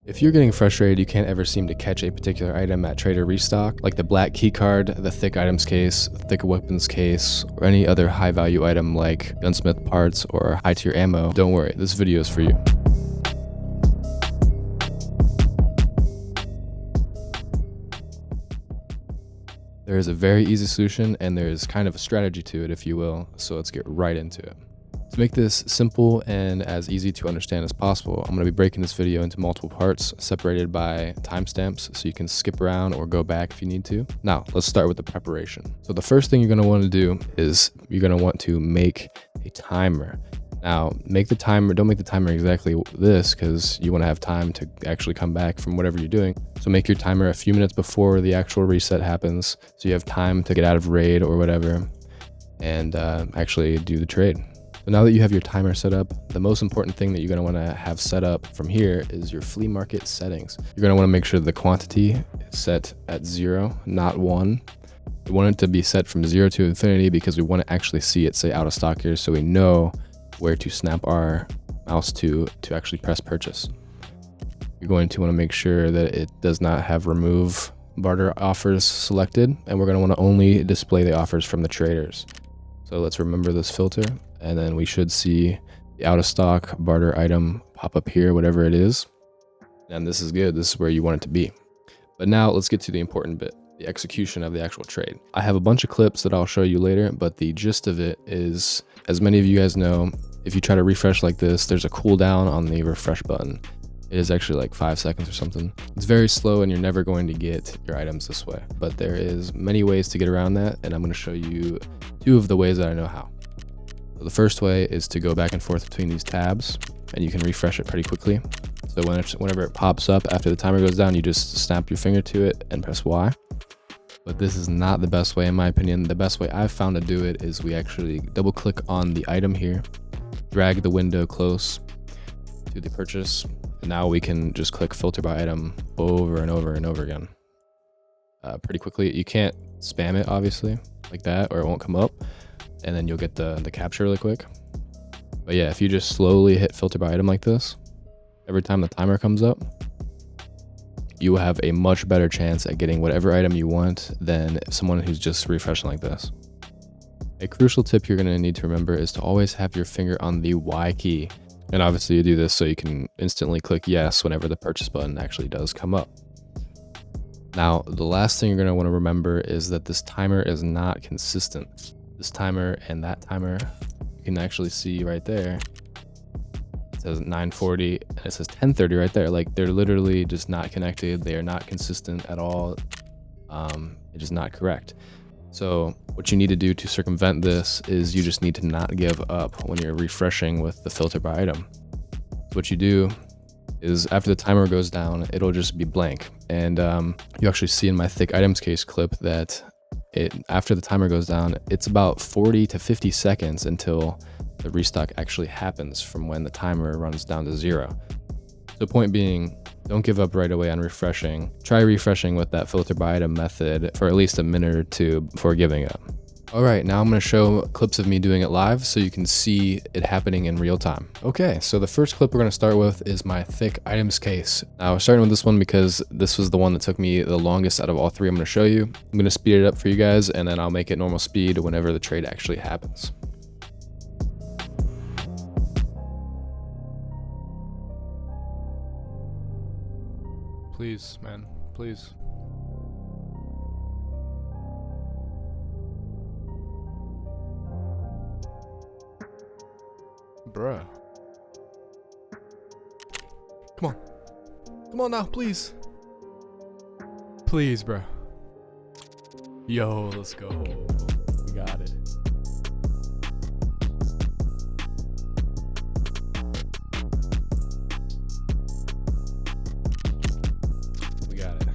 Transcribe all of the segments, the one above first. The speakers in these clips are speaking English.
If you're getting frustrated you can't ever seem to catch a particular item at trade or restock, like the black keycard, the THICC Items case, THICC Weapons case, or any other high value item like gunsmith parts or high tier ammo, don't worry, this video is for you. There is a very easy solution and there's kind of a strategy to it, if you will, so let's get right into it. To make this simple and as easy to understand as possible, I'm going to be breaking this video into multiple parts separated by timestamps so you can skip around or go back if you need to. Now, let's start with the preparation. So the first thing you're going to want to do is you're going to want to make a timer. Now, don't make the timer exactly this because you want to have time to actually come back from whatever you're doing. So make your timer a few minutes before the actual reset happens so you have time to get out of raid or whatever and actually do the trade. So now that you have your timer set up, the most important thing that you're going to want to have set up from here is your flea market settings. You're going to want to make sure the quantity is set at 0, not 1. We want it to be set from 0 to infinity because we want to actually see it say out of stock here so we know where to snap our mouse to actually press purchase. You're going to want to make sure that it does not have remove barter offers selected, and we're going to want to only display the offers from the traders. So let's remember this filter, and then we should see the out of stock barter item pop up here, whatever it is. And this is good. This is where you want it to be. But now let's get to the important bit, the execution of the actual trade. I have a bunch of clips that I'll show you later, but the gist of it is, as many of you guys know, if you try to refresh like this, there's a cooldown on the refresh button. It is actually like 5 seconds or something. It's very slow and you're never going to get your items this way. But there is many ways to get around that, and I'm going to show you 2 of the ways that I know how. So the first way is to go back and forth between these tabs, and you can refresh it pretty quickly. So whenever it pops up after the timer goes down, you just snap your finger to it and press Y. But this is not the best way in my opinion. The best way I've found to do it is we actually double click on the item here, drag the window close to the purchase, and now we can just click filter by item over and over and over again pretty quickly. You can't spam it obviously like that or it won't come up, and then you'll get the capture really quick. But yeah, if you just slowly hit filter by item like this, every time the timer comes up, you will have a much better chance at getting whatever item you want than someone who's just refreshing like this. A crucial tip you're going to need to remember is to always have your finger on the Y key. And obviously you do this so you can instantly click yes whenever the purchase button actually does come up. Now, the last thing you're going to want to remember is that this timer is not consistent. This timer and that timer, you can actually see right there, it says 9:40 and it says 10:30 right there. Like, they're literally just not connected. They are not consistent at all. It is not correct. So what you need to do to circumvent this is you just need to not give up when you're refreshing with the filter by item. What you do is after the timer goes down, it'll just be blank. And you actually see in my THICC Items case clip that after the timer goes down, it's about 40 to 50 seconds until the restock actually happens from when the timer runs down to 0. So point being, don't give up right away on refreshing. Try refreshing with that filter by item method for at least a minute or 2 before giving up. All right, now I'm going to show clips of me doing it live so you can see it happening in real time. Okay, so the first clip we're going to start with is my THICC Items case. Now, starting with this one because this was the one that took me the longest out of all 3 I'm going to show you. I'm going to speed it up for you guys, and then I'll make it normal speed whenever the trade actually happens. Please, man, please. Bruh. Come on. Come on now, please. Please, bruh. Yo, let's go. We got it. We got it.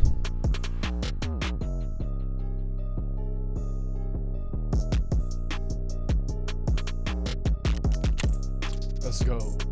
Let's go.